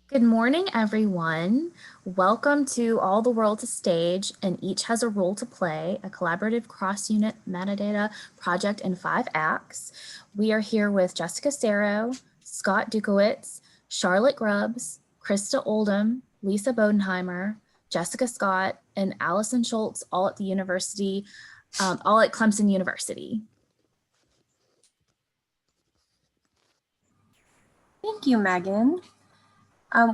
Good morning, everyone. Welcome to All the World to Stage, and each has a role to play, a collaborative cross-unit metadata project in 5 acts. We are here with Jessica Serrao, Scott Dutkiewicz, Charlotte Grubbs, Krista Oldham, Lisa Bodenheimer, Jessica Scott, and Allison Shultz, all at Clemson University. Thank you, Megan.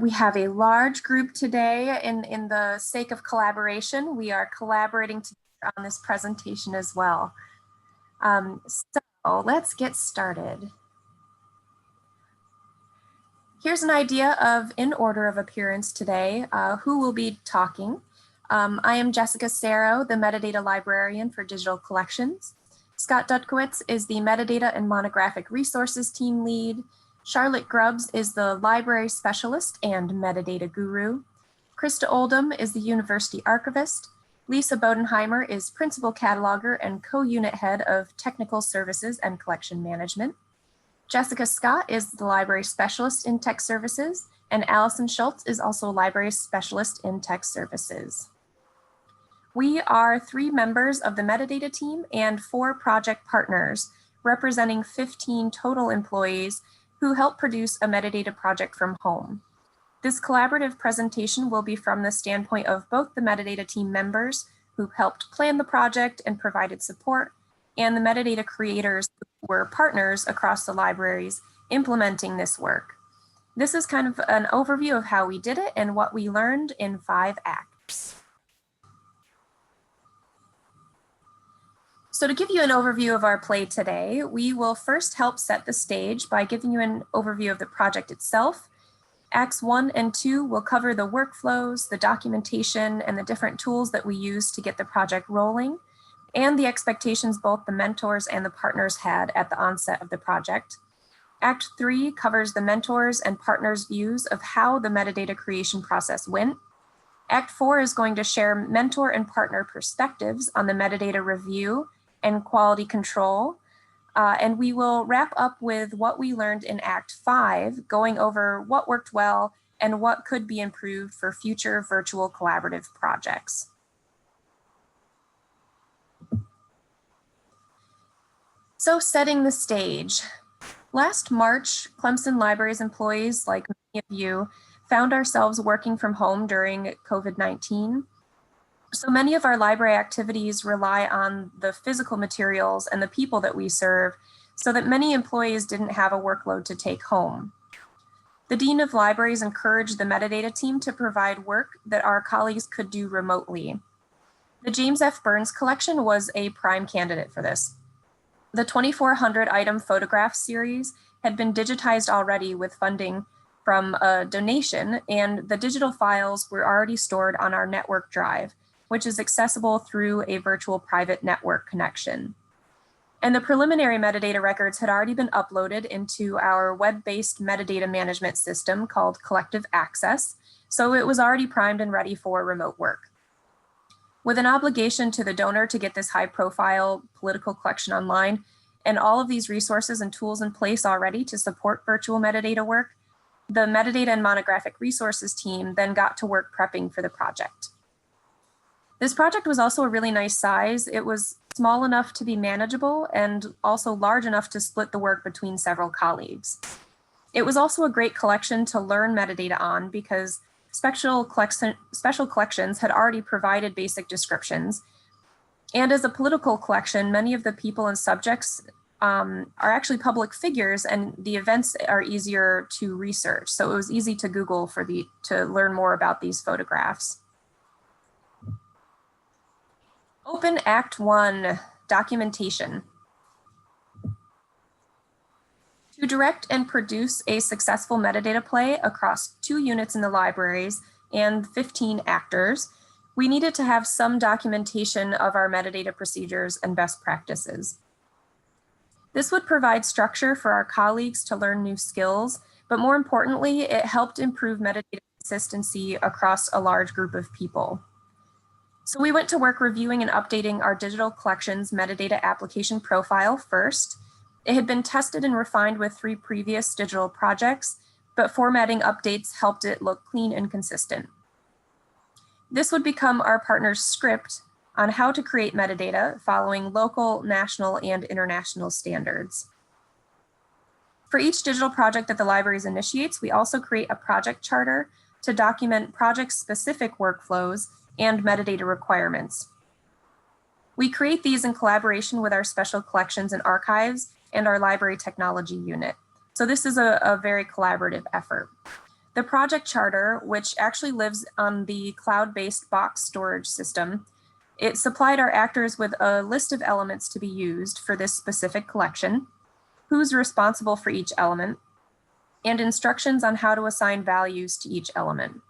We have a large group today in the sake of collaboration. We are collaborating together on this presentation as well. So let's get started. Here's an idea of, in order of appearance today, who will be talking. I am Jessica Serrao, the Metadata Librarian for Digital Collections. Scott Dutkiewicz is the Metadata and Monographic Resources Team Lead. Charlotte Grubbs is the Library Specialist and Metadata Guru. Krista Oldham is the University Archivist. Lisa Bodenheimer is Principal Cataloger and Co-Unit Head of Technical Services and Collection Management. Jessica Scott is the Library Specialist in Tech Services, and Allison Shultz is also Library Specialist in Tech Services. We are 3 members of the metadata team and 4 project partners, representing 15 total employees who help produce a metadata project from home. This collaborative presentation will be from the standpoint of both the metadata team members who helped plan the project and provided support, and the metadata creators who were partners across the libraries implementing this work. This is kind of an overview of how we did it and what we learned in 5 acts. So to give you an overview of our play today, we will first help set the stage by giving you an overview of the project itself. Acts 1 and 2 will cover the workflows, the documentation, and the different tools that we use to get the project rolling, and the expectations both the mentors and the partners had at the onset of the project. Act 3 covers the mentors and partners' views of how the metadata creation process went. Act 4 is going to share mentor and partner perspectives on the metadata review and quality control. And we will wrap up with what we learned in Act 5, going over what worked well and what could be improved for future virtual collaborative projects. So setting the stage. Last March, Clemson Libraries employees, like many of you, found ourselves working from home during COVID-19. So many of our library activities rely on the physical materials and the people that we serve, so that many employees didn't have a workload to take home. The Dean of Libraries encouraged the metadata team to provide work that our colleagues could do remotely. The James F. Burns collection was a prime candidate for this. The 2,400 item photograph series had been digitized already with funding from a donation, and the digital files were already stored on our network drive, which is accessible through a virtual private network connection. And the preliminary metadata records had already been uploaded into our web-based metadata management system called Collective Access, so it was already primed and ready for remote work. With an obligation to the donor to get this high-profile political collection online, and all of these resources and tools in place already to support virtual metadata work, the metadata and monographic resources team then got to work prepping for the project. This project was also a really nice size. It was small enough to be manageable and also large enough to split the work between several colleagues. It was also a great collection to learn metadata on because special collections had already provided basic descriptions. And as a political collection, many of the people and subjects are actually public figures, and the events are easier to research. So it was easy to Google to learn more about these photographs. Open Act 1, documentation. To direct and produce a successful metadata play across 2 units in the libraries and 15 actors, we needed to have some documentation of our metadata procedures and best practices. This would provide structure for our colleagues to learn new skills, but more importantly, it helped improve metadata consistency across a large group of people. So we went to work reviewing and updating our digital collections metadata application profile first. It had been tested and refined with 3 previous digital projects, but formatting updates helped it look clean and consistent. This would become our partner's script on how to create metadata following local, national, and international standards. For each digital project that the libraries initiates, we also create a project charter to document project-specific workflows and metadata requirements. We create these in collaboration with our special collections and archives and our library technology unit. So this is a very collaborative effort. The project charter, which actually lives on the cloud-based box storage system, it supplied our actors with a list of elements to be used for this specific collection, who's responsible for each element, and instructions on how to assign values to each element.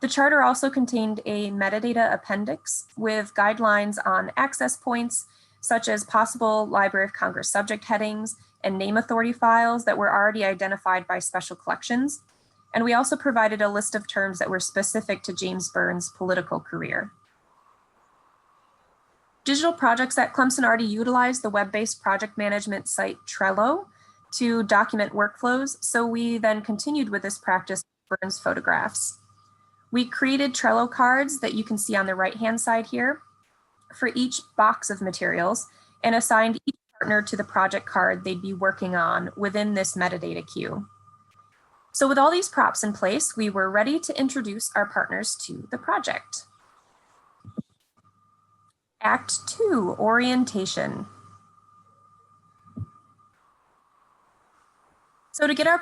The charter also contained a metadata appendix with guidelines on access points, such as possible Library of Congress subject headings and name authority files that were already identified by special collections. And we also provided a list of terms that were specific to James Burns' political career. Digital projects at Clemson already utilized the web-based project management site Trello to document workflows, so we then continued with this practice with Burns photographs. We created Trello cards that you can see on the right-hand side here for each box of materials and assigned each partner to the project card they'd be working on within this metadata queue. So with all these props in place, we were ready to introduce our partners to the project. Act 2, Orientation. So to get our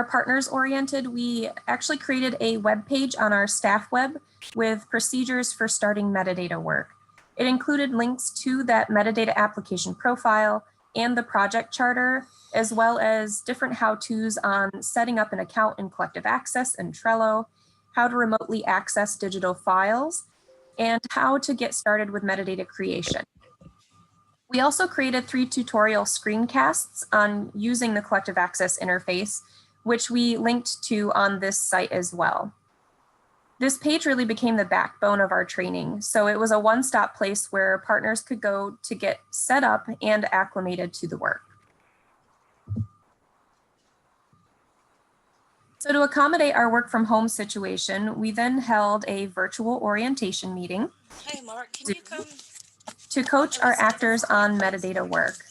partners oriented, we actually created a web page on our staff web with procedures for starting metadata work. It included links to that metadata application profile and the project charter, as well as different how-tos on setting up an account in Collective Access and Trello, how to remotely access digital files, and how to get started with metadata creation. We also created 3 tutorial screencasts on using the Collective Access interface, which we linked to on this site as well. This page really became the backbone of our training, so it was a one-stop place where partners could go to get set up and acclimated to the work. So to accommodate our work from home situation, we then held a virtual orientation meeting. Hey, Mark, can you come? To coach our actors on metadata work.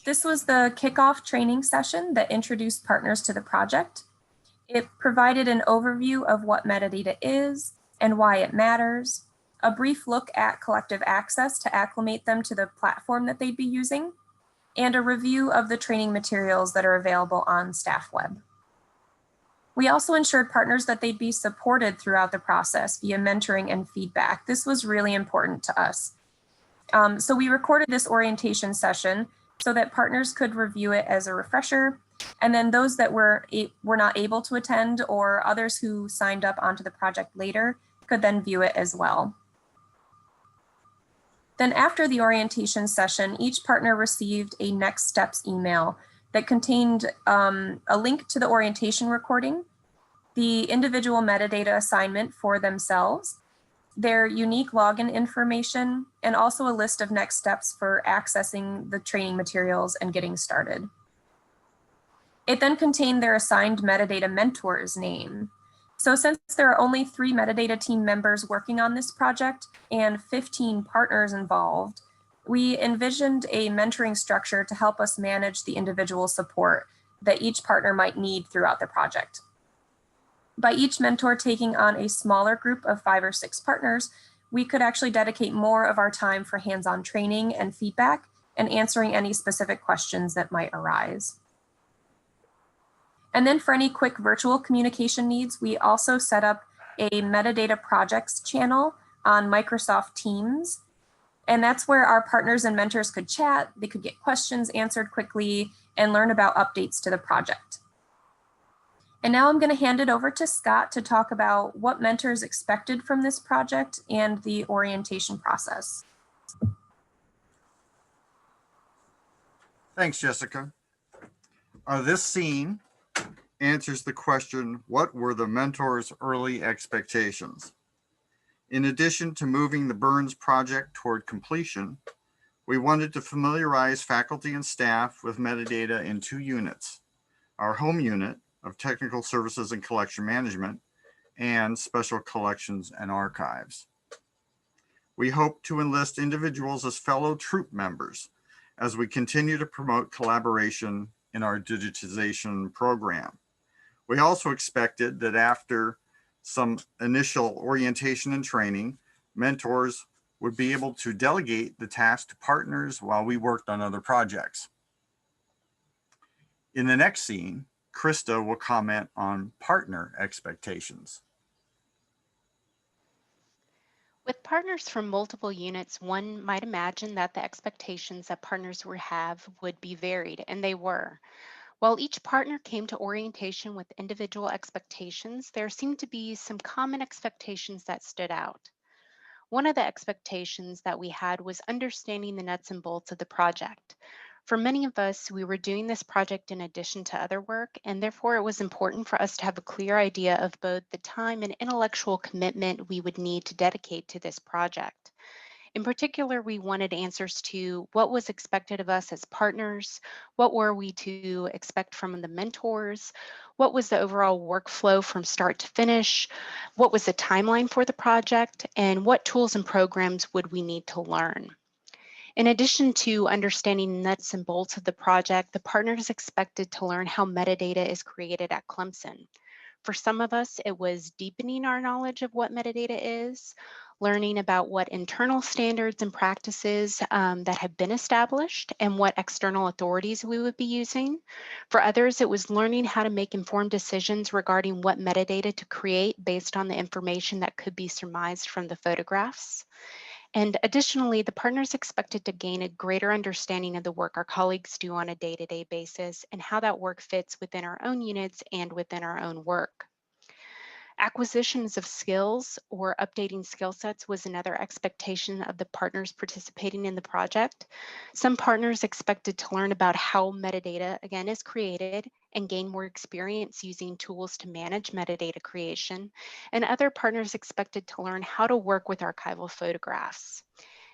This was the kickoff training session that introduced partners to the project. It provided an overview of what metadata is and why it matters, a brief look at Collective Access to acclimate them to the platform that they'd be using, and a review of the training materials that are available on Staff Web. We also ensured partners that they'd be supported throughout the process via mentoring and feedback. This was really important to us. So we recorded this orientation session so that partners could review it as a refresher, and then those that were not able to attend or others who signed up onto the project later could then view it as well. Then after the orientation session, each partner received a next steps email that contained a link to the orientation recording, the individual metadata assignment for themselves, their unique login information, and also a list of next steps for accessing the training materials and getting started. It then contained their assigned metadata mentor's name. So since there are only 3 metadata team members working on this project and 15 partners involved, we envisioned a mentoring structure to help us manage the individual support that each partner might need throughout the project. By each mentor taking on a smaller group of 5 or 6 partners, we could actually dedicate more of our time for hands-on training and feedback and answering any specific questions that might arise. And then for any quick virtual communication needs, we also set up a metadata projects channel on Microsoft Teams. And that's where our partners and mentors could chat, they could get questions answered quickly, and learn about updates to the project. And now I'm going to hand it over to Scott to talk about what mentors expected from this project and the orientation process. Thanks, Jessica. This scene answers the question, what were the mentors' early expectations? In addition to moving the Burns project toward completion, we wanted to familiarize faculty and staff with metadata in 2 units, our home unit of Technical Services and Collection Management, and Special Collections and Archives. We hope to enlist individuals as fellow troop members as we continue to promote collaboration in our digitization program. We also expected that after some initial orientation and training, mentors would be able to delegate the task to partners while we worked on other projects. In the next scene, Krista will comment on partner expectations. With partners from multiple units, one might imagine that the expectations that partners would have would be varied, and they were. While each partner came to orientation with individual expectations, there seemed to be some common expectations that stood out. One of the expectations that we had was understanding the nuts and bolts of the project. For many of us, we were doing this project in addition to other work, and therefore it was important for us to have a clear idea of both the time and intellectual commitment we would need to dedicate to this project. In particular, we wanted answers to what was expected of us as partners, what were we to expect from the mentors, what was the overall workflow from start to finish, what was the timeline for the project, and what tools and programs would we need to learn. In addition to understanding nuts and bolts of the project, the partners expected to learn how metadata is created at Clemson. For some of us, it was deepening our knowledge of what metadata is, learning about what internal standards and practices that have been established and what external authorities we would be using. For others, it was learning how to make informed decisions regarding what metadata to create based on the information that could be surmised from the photographs. And additionally, the partners expected to gain a greater understanding of the work our colleagues do on a day-to-day basis and how that work fits within our own units and within our own work. Acquisitions of skills or updating skill sets was another expectation of the partners participating in the project. Some partners expected to learn about how metadata, again, is created and gain more experience using tools to manage metadata creation. And other partners expected to learn how to work with archival photographs.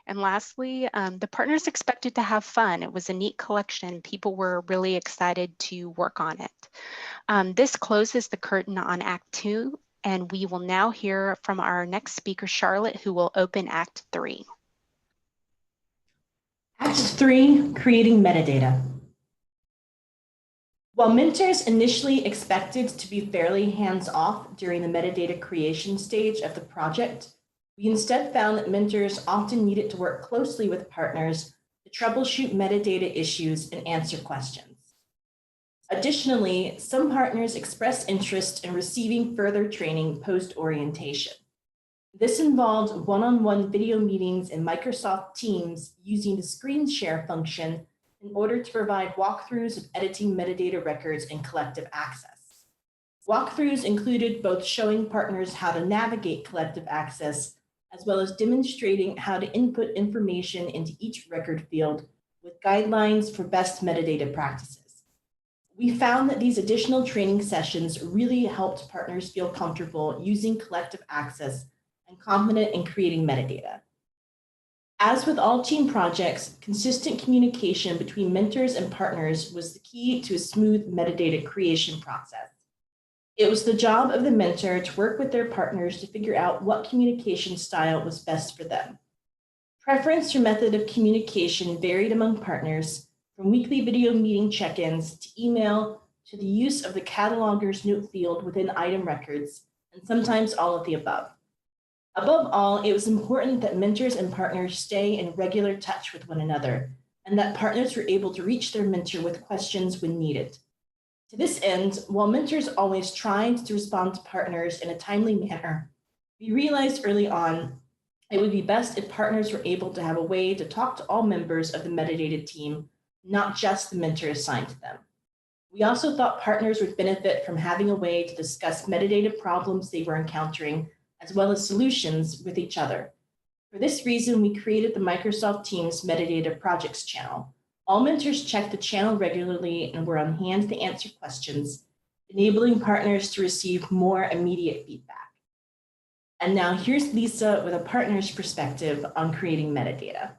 And lastly, the partners expected to have fun. It was a neat collection. People were really excited to work on it. This closes the curtain on Act 2. And we will now hear from our next speaker, Charlotte, who will open Act 3. Act 3, creating metadata. While mentors initially expected to be fairly hands-off during the metadata creation stage of the project, we instead found that mentors often needed to work closely with partners to troubleshoot metadata issues and answer questions. Additionally, some partners expressed interest in receiving further training post-orientation. This involved one-on-one video meetings in Microsoft Teams using the screen share function in order to provide walkthroughs of editing metadata records in collective access. Walkthroughs included both showing partners how to navigate collective access, as well as demonstrating how to input information into each record field with guidelines for best metadata practices. We found that these additional training sessions really helped partners feel comfortable using collective access and confident in creating metadata. As with all team projects, consistent communication between mentors and partners was the key to a smooth metadata creation process. It was the job of the mentor to work with their partners to figure out what communication style was best for them. Preference for method of communication varied among partners, from weekly video meeting check-ins to email to the use of the cataloger's note field within item records, and sometimes all of the above. Above all, it was important that mentors and partners stay in regular touch with one another, and that partners were able to reach their mentor with questions when needed. To this end, while mentors always tried to respond to partners in a timely manner, we realized early on it would be best if partners were able to have a way to talk to all members of the metadata team, not just the mentor assigned to them. We also thought partners would benefit from having a way to discuss metadata problems they were encountering, as well as solutions with each other. For this reason, we created the Microsoft Teams Metadata Projects channel. All mentors checked the channel regularly and were on hand to answer questions, enabling partners to receive more immediate feedback. And now here's Lisa with a partner's perspective on creating metadata.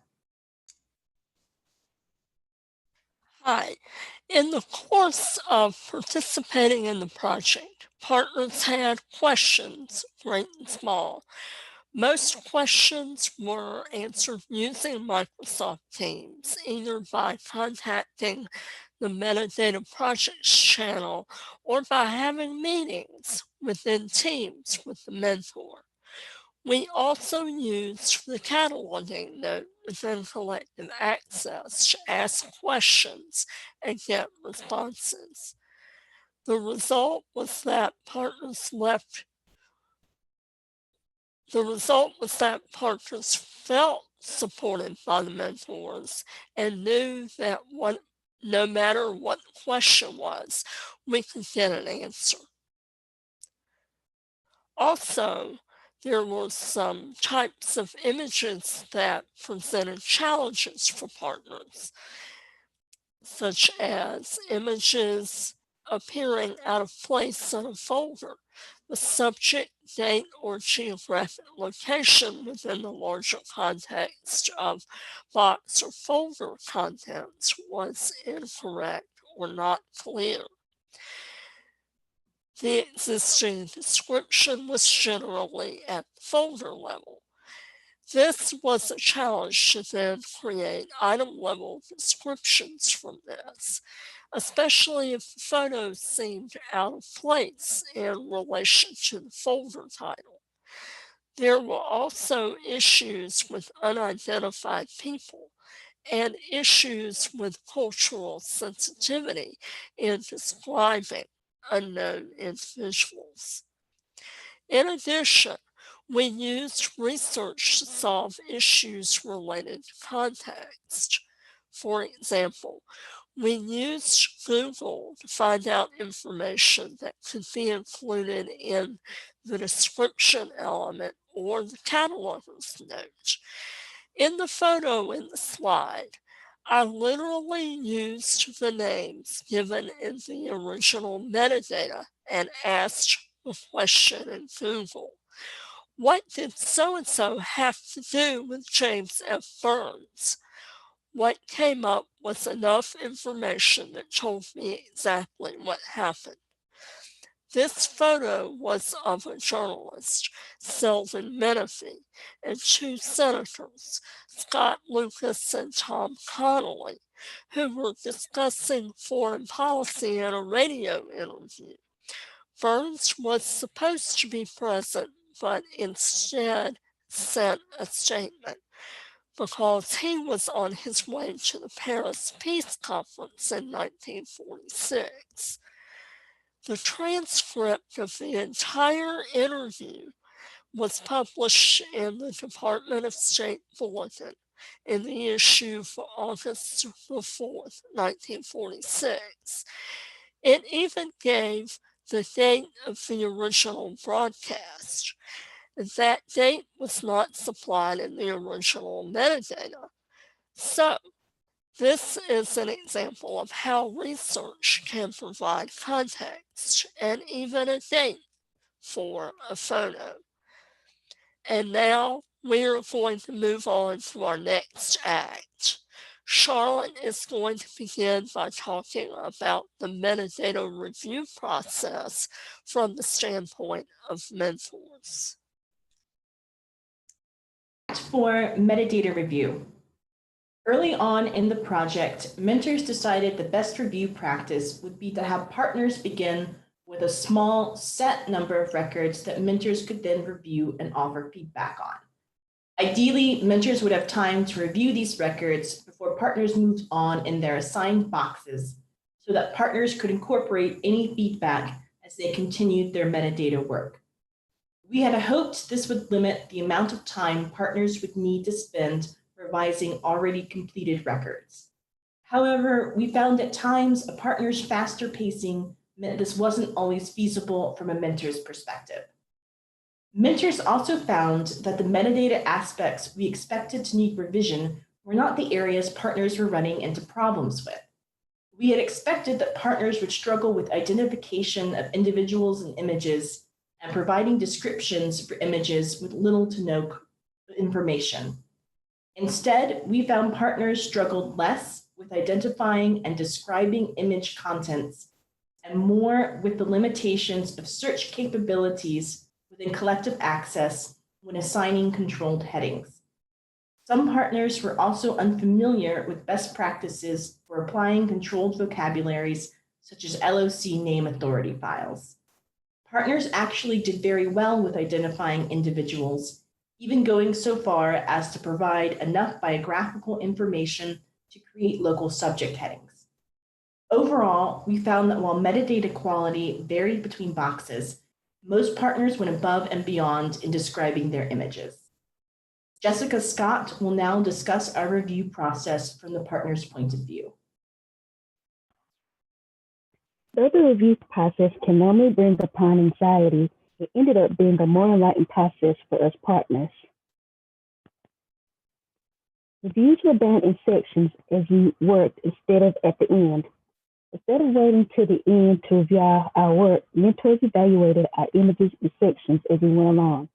Hi, In the course of participating in the project, partners had questions, great and small. Most questions were answered using Microsoft Teams, either by contacting the Metadata Projects channel or by having meetings within Teams with the mentor. We also used the cataloging node within Collective Access to ask questions and get responses. The result was that partners felt supported by the mentors and knew that no matter what the question was, we could get an answer. Also, there were some types of images that presented challenges for partners, such as images appearing out of place in a folder. The subject, date, or geographic location within the larger context of box or folder contents was incorrect or not clear. The existing description was generally at the folder level. This was a challenge to then create item-level descriptions from this, especially if the photos seemed out of place in relation to the folder title. There were also issues with unidentified people and issues with cultural sensitivity in describing unknown individuals. In addition, we used research to solve issues related to context. For example, we used Google to find out information that could be included in the description element or the cataloger's note. In the photo in the slide, I literally used the names given in the original metadata and asked the question in Google. What did so-and-so have to do with James F. Burns? What came up was enough information that told me exactly what happened. This photo was of a journalist, Selden Menifee, and two senators, Scott Lucas and Tom Connolly, who were discussing foreign policy in a radio interview. Burns was supposed to be present, but instead sent a statement because he was on his way to the Paris Peace Conference in 1946. The transcript of the entire interview was published in the Department of State Bulletin in the issue for August 4th, 1946. It even gave the date of the original broadcast. That date was not supplied in the original metadata. So, this is an example of how research can provide context and even a date for a photo. And now we are going to move on to our next act. Charlotte is going to begin by talking about the metadata review process from the standpoint of mentors. For metadata review. Early on in the project, mentors decided the best review practice would be to have partners begin with a small set number of records that mentors could then review and offer feedback on. Ideally, mentors would have time to review these records before partners moved on in their assigned boxes so that partners could incorporate any feedback as they continued their metadata work. We had hoped this would limit the amount of time partners would need to spend revising already completed records. However, we found at times a partner's faster pacing meant this wasn't always feasible from a mentor's perspective. Mentors also found that the metadata aspects we expected to need revision were not the areas partners were running into problems with. We had expected that partners would struggle with identification of individuals and images and providing descriptions for images with little to no information. Instead, we found partners struggled less with identifying and describing image contents, and more with the limitations of search capabilities within collective access when assigning controlled headings. Some partners were also unfamiliar with best practices for applying controlled vocabularies such as LOC name authority files. Partners actually did very well with identifying individuals, even going so far as to provide enough biographical information to create local subject headings. Overall, we found that while metadata quality varied between boxes, most partners went above and beyond in describing their images. Jessica Scott will now discuss our review process from the partner's point of view. Though the review process can normally bring upon anxiety, it ended up being a more enlightened process for us partners. Reviews were done in sections as we worked instead of at the end. Instead of waiting till the end to review our work, mentors evaluated our images in sections as we went along.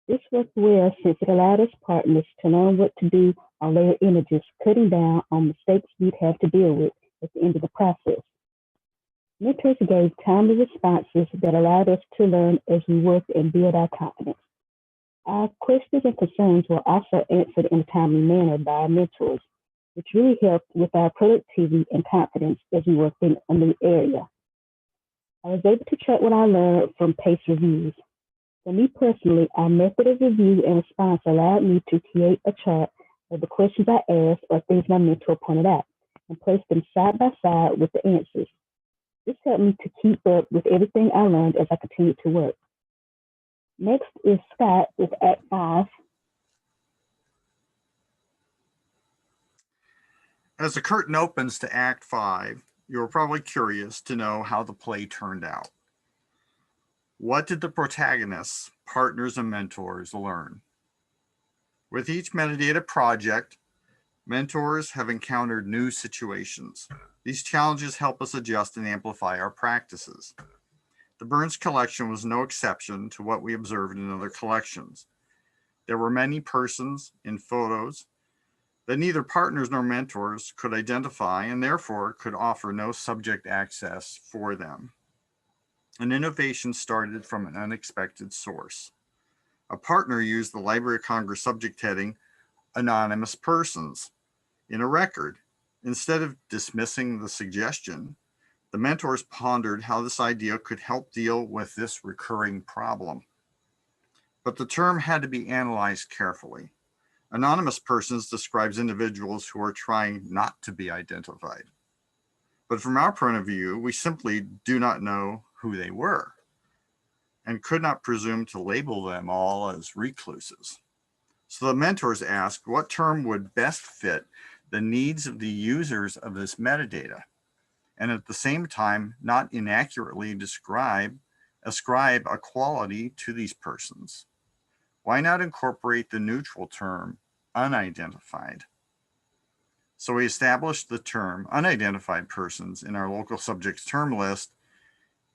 This worked well since it allowed us partners to learn what to do on layered images, cutting down on mistakes we'd have to deal with at the end of the process. Mentors gave timely responses that allowed us to learn as we worked and build our confidence. Our questions and concerns were also answered in a timely manner by our mentors, which really helped with our productivity and confidence as we worked in a new area. I was able to track what I learned from PACE reviews. For me personally, our method of review and response allowed me to create a chart of the questions I asked or things my mentor pointed out and place them side by side with the answers. This helped me to keep up with everything I learned as I continued to work. Next is Scott with Act 5. As the curtain opens to Act 5, you're probably curious to know how the play turned out. What did the protagonists, partners, and mentors learn? With each metadata project, mentors have encountered new situations. These challenges help us adjust and amplify our practices. The Burns collection was no exception to what we observed in other collections. There were many persons in photos that neither partners nor mentors could identify and therefore could offer no subject access for them. An innovation started from an unexpected source. A partner used the Library of Congress subject heading, anonymous persons, in a record. Instead of dismissing the suggestion, the mentors pondered how this idea could help deal with this recurring problem. But the term had to be analyzed carefully. Anonymous persons describes individuals who are trying not to be identified. But from our point of view, we simply do not know who they were and could not presume to label them all as recluses. So the mentors asked what term would best fit the needs of the users of this metadata, and at the same time, not inaccurately ascribe a quality to these persons. Why not incorporate the neutral term unidentified? So we established the term unidentified persons in our local subjects term list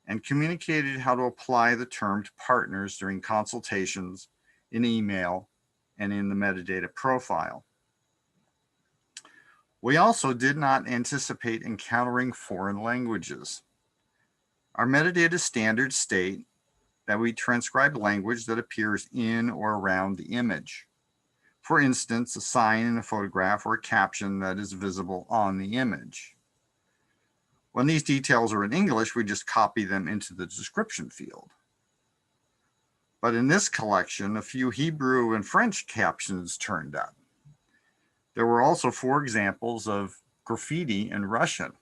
and communicated how to apply the term to partners during consultations, in email, and in the metadata profile. We also did not anticipate encountering foreign languages. Our metadata standards state that we transcribe language that appears in or around the image. For instance, a sign in a photograph or a caption that is visible on the image. When these details are in English, we just copy them into the description field. But in this collection, a few Hebrew and French captions turned up. There were also 4 examples of graffiti in Russian.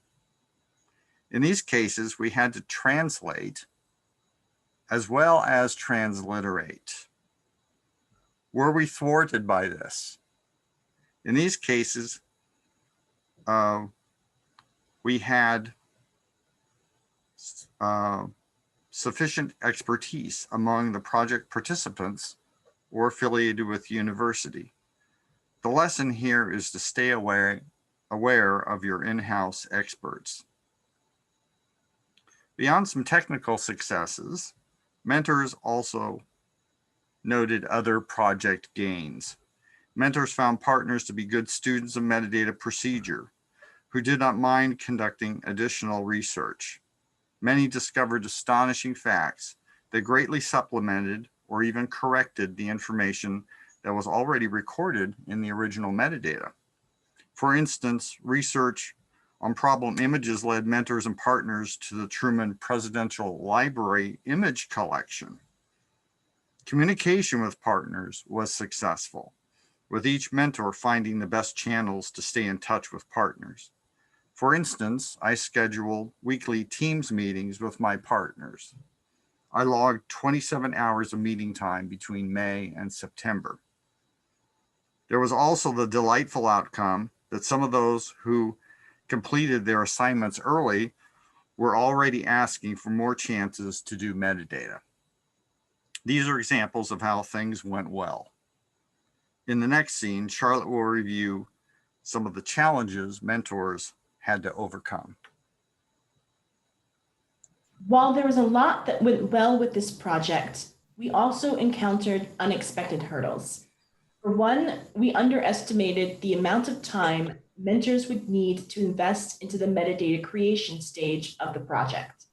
In these cases, we had to translate as well as transliterate. Were we thwarted by this? In these cases, we had sufficient expertise among the project participants or affiliated with the university. The lesson here is to stay aware of your in-house experts. Beyond some technical successes, mentors also noted other project gains. Mentors found partners to be good students of metadata procedure. who did not mind conducting additional research. Many discovered astonishing facts that greatly supplemented or even corrected the information that was already recorded in the original metadata. For instance, research on problem images led mentors and partners to the Truman Presidential Library image collection. Communication with partners was successful, with each mentor finding the best channels to stay in touch with partners. For instance, I scheduled weekly Teams meetings with my partners. I logged 27 hours of meeting time between May and September. There was also the delightful outcome that some of those who completed their assignments early were already asking for more chances to do metadata. These are examples of how things went well. In the next scene, Charlotte will review some of the challenges mentors had to overcome. While there was a lot that went well with this project, we also encountered unexpected hurdles. For one, we underestimated the amount of time mentors would need to invest into the metadata creation stage of the project.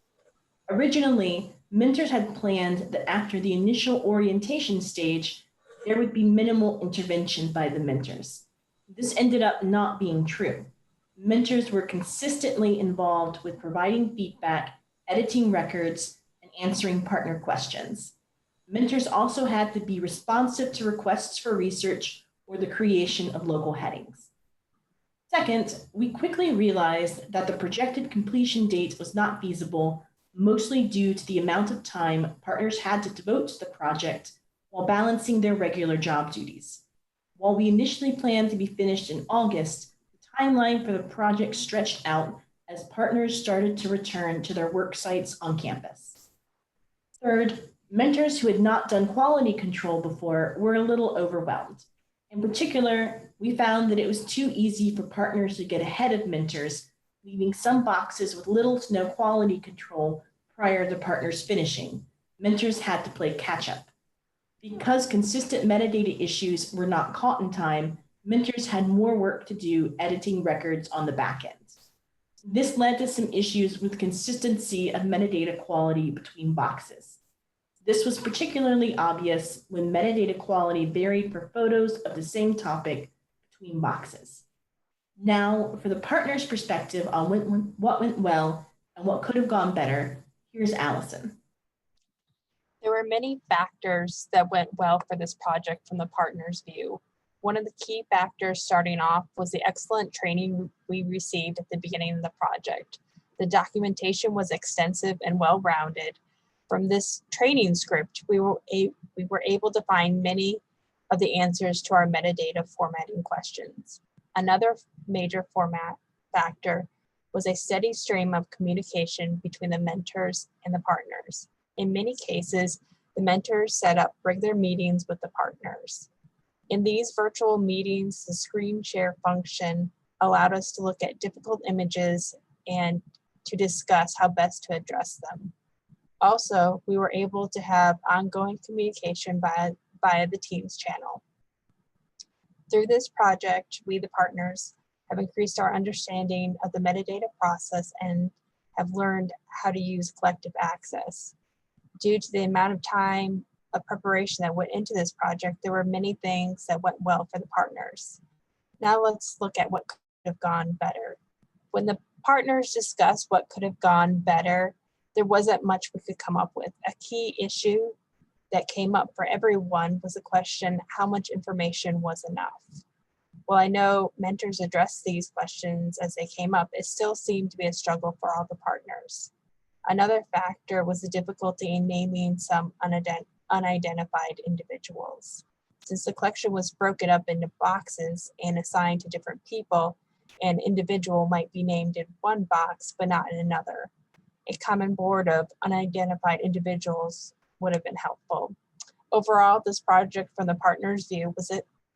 Originally, mentors had planned that after the initial orientation stage, there would be minimal intervention by the mentors. This ended up not being true. Mentors were consistently involved with providing feedback, editing records, and answering partner questions. Mentors also had to be responsive to requests for research or the creation of local headings. Second, we quickly realized that the projected completion date was not feasible, mostly due to the amount of time partners had to devote to the project while balancing their regular job duties. While we initially planned to be finished in August, the timeline for the project stretched out as partners started to return to their work sites on campus. Third, mentors who had not done quality control before were a little overwhelmed. In particular, we found that it was too easy for partners to get ahead of mentors, leaving some boxes with little to no quality control prior to partners finishing. Mentors had to play catch up. Because consistent metadata issues were not caught in time, mentors had more work to do editing records on the back end. This led to some issues with consistency of metadata quality between boxes. This was particularly obvious when metadata quality varied for photos of the same topic between boxes. Now, for the partner's perspective on what went well and what could have gone better, here's Allison. There were many factors that went well for this project from the partner's view. One of the key factors starting off was the excellent training we received at the beginning of the project. The documentation was extensive and well-rounded. From this training script, we were able to find many of the answers to our metadata formatting questions. Another major format factor was a steady stream of communication between the mentors and the partners. In many cases, the mentors set up regular meetings with the partners. In these virtual meetings, the screen share function allowed us to look at difficult images and to discuss how best to address them. Also, we were able to have ongoing communication via the Teams channel. Through this project, we, the partners, have increased our understanding of the metadata process and have learned how to use collective access. Due to the amount of time of preparation that went into this project, there were many things that went well for the partners. Now let's look at what could have gone better. When the partners discussed what could have gone better, there wasn't much we could come up with. A key issue that came up for everyone was the question, how much information was enough? While I know mentors addressed these questions as they came up, it still seemed to be a struggle for all the partners. Another factor was the difficulty in naming some unidentified individuals. Since the collection was broken up into boxes and assigned to different people, an individual might be named in one box but not in another. A common board of unidentified individuals would have been helpful. Overall, this project from the partner's view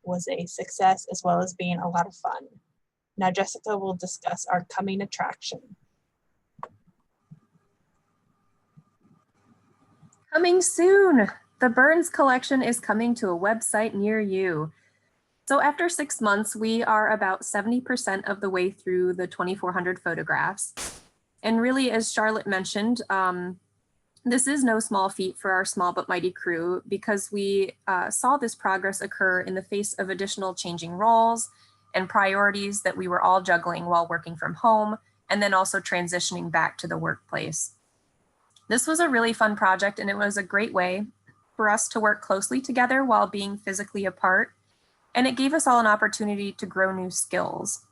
was a success as well as being a lot of fun. Now Jessica will discuss our coming attraction. Coming soon. The Burns collection is coming to a website near you. So after 6 months, we are about 70% of the way through the 2,400 photographs. And really, as Charlotte mentioned, this is no small feat for our small but mighty crew, because we saw this progress occur in the face of additional changing roles and priorities that we were all juggling while working from home, and then also transitioning back to the workplace. This was a really fun project, and it was a great way for us to work closely together while being physically apart, and it gave us all an opportunity to grow new skills.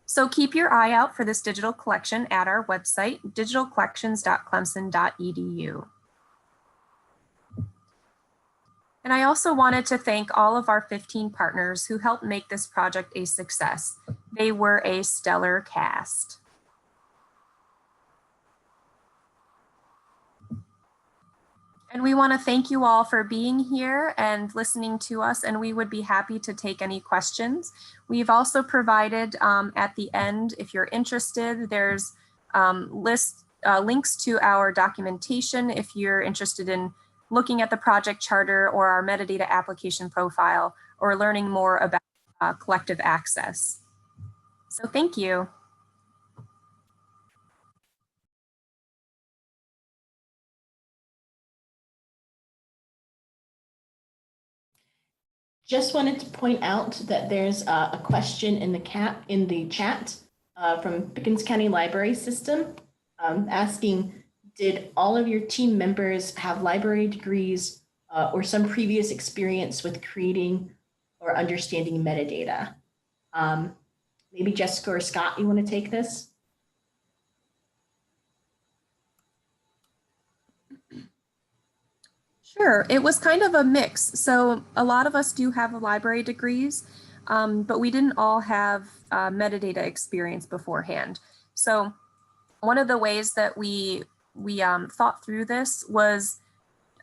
So keep your eye out for this digital collection at our website, digitalcollections.clemson.edu. And I also wanted to thank all of our 15 partners who helped make this project a success. They were a stellar cast. And we want to thank you all for being here and listening to us, and we would be happy to take any questions. We've also provided at the end, if you're interested, there's links to our documentation if you're interested in looking at the project charter or our metadata application profile, or learning more about collective access. So thank you. Just wanted to point out that there's a question in the chat from Pickens County Library System asking, did all of your team members have library degrees or some previous experience with creating or understanding metadata? Maybe Jessica or Scott, you want to take this? Sure, it was kind of a mix. So a lot of us do have library degrees, but we didn't all have metadata experience beforehand. So one of the ways that we thought through this was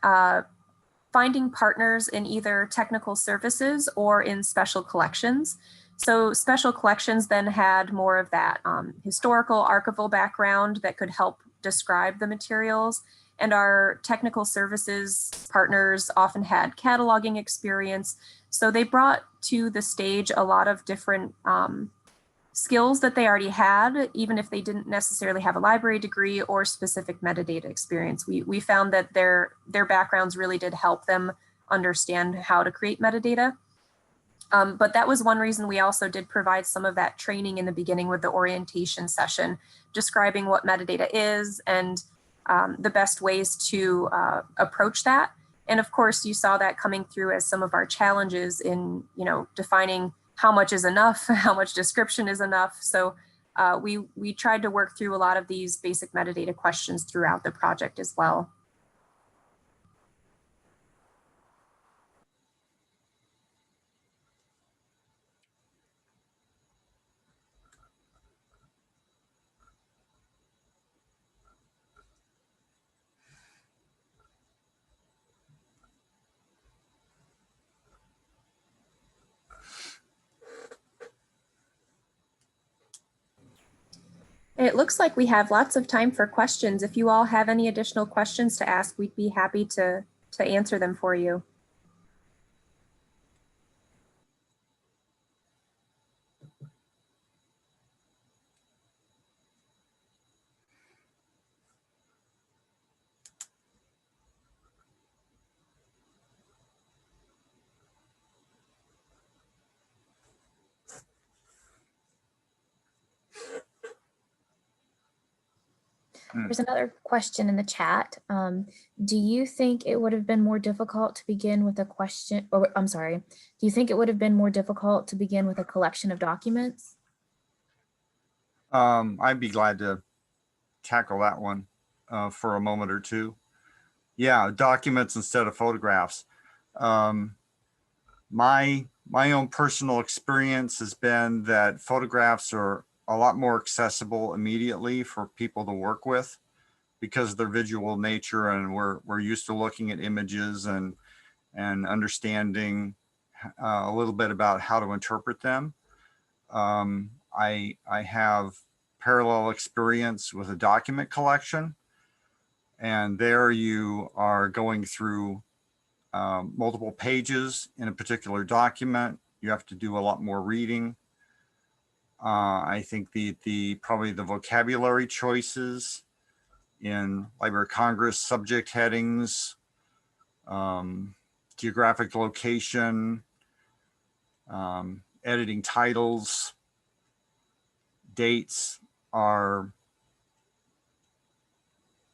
finding partners in either technical services or in special collections. So special collections then had more of that historical archival background that could help describe the materials. And our technical services partners often had cataloging experience. So they brought to the stage a lot of different skills that they already had, even if they didn't necessarily have a library degree or specific metadata experience. We found that their backgrounds really did help them understand how to create metadata. But that was one reason we also did provide some of that training in the beginning with the orientation session, describing what metadata is and the best ways to approach that. And of course, you saw that coming through as some of our challenges in, defining how much is enough, how much description is enough. So we tried to work through a lot of these basic metadata questions throughout the project as well. It looks like we have lots of time for questions. If you all have any additional questions to ask, we'd be happy to answer them for you. There's another question in the chat. Do you think it would have been more difficult to begin with a question, or I'm sorry, do you think it would have been more difficult to begin with a collection of documents? I'd be glad to tackle that one for a moment or two. Yeah, documents instead of photographs. My own personal experience has been that photographs are a lot more accessible immediately for people to work with because of their visual nature, and we're used to looking at images and understanding a little bit about how to interpret them. I have parallel experience with a document collection, and there you are going through multiple pages in a particular document. You have to do a lot more reading. I think probably the vocabulary choices in Library of Congress subject headings, geographic location, editing titles, dates are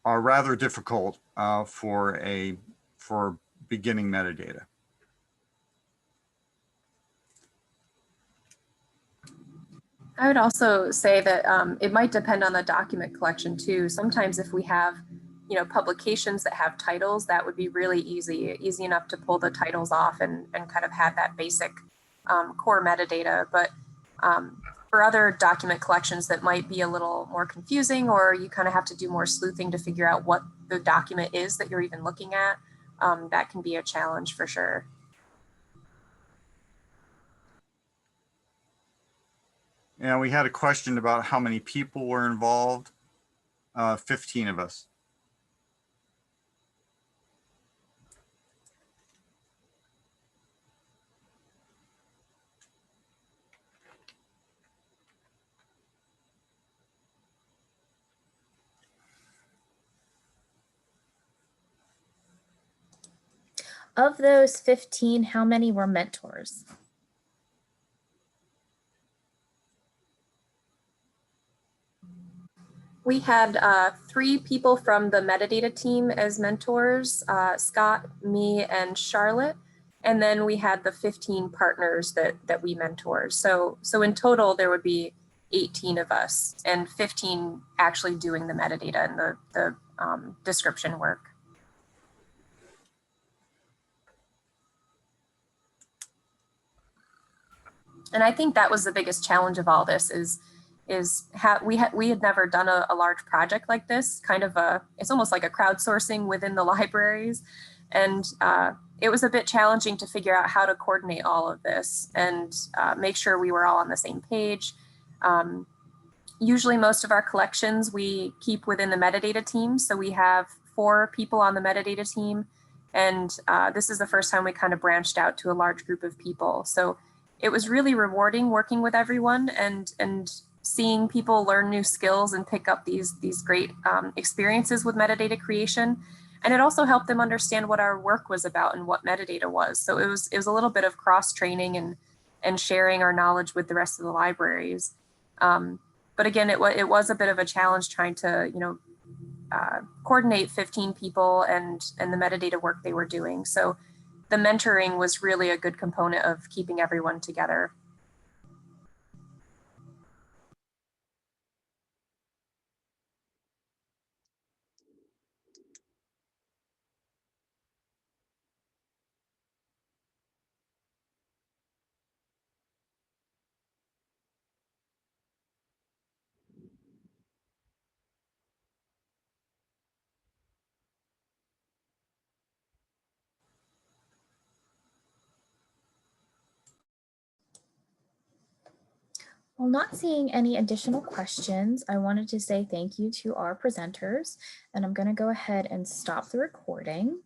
rather difficult for beginning metadata. I would also say that it might depend on the document collection too. Sometimes if we have, publications that have titles, that would be really easy enough to pull the titles off and kind of have that basic core metadata. But for other document collections that might be a little more confusing, or you kind of have to do more sleuthing to figure out what the document is that you're even looking at, that can be a challenge for sure. And we had a question about how many people were involved. 15 of us. Of those 15, how many were mentors? We had 3 people from the metadata team as mentors, Scott, me, and Charlotte. And then we had the 15 partners that we mentor. So in total, there would be 18 of us and 15 actually doing the metadata and the description work. And I think that was the biggest challenge of all this is how we had never done a large project like this, kind of it's almost like a crowdsourcing within the libraries. And it was a bit challenging to figure out how to coordinate all of this and make sure we were all on the same page. Usually most of our collections we keep within the metadata team. So we have 4 people on the metadata team. And this is the first time we kind of branched out to a large group of people. So it was really rewarding working with everyone and seeing people learn new skills and pick up these great experiences with metadata creation. And it also helped them understand what our work was about and what metadata was. So it was a little bit of cross training and sharing our knowledge with the rest of the libraries. But again, it was a bit of a challenge trying to coordinate 15 people and the metadata work they were doing. So the mentoring was really a good component of keeping everyone together. Well, not seeing any additional questions, I wanted to say thank you to our presenters, and I'm going to go ahead and stop the recording.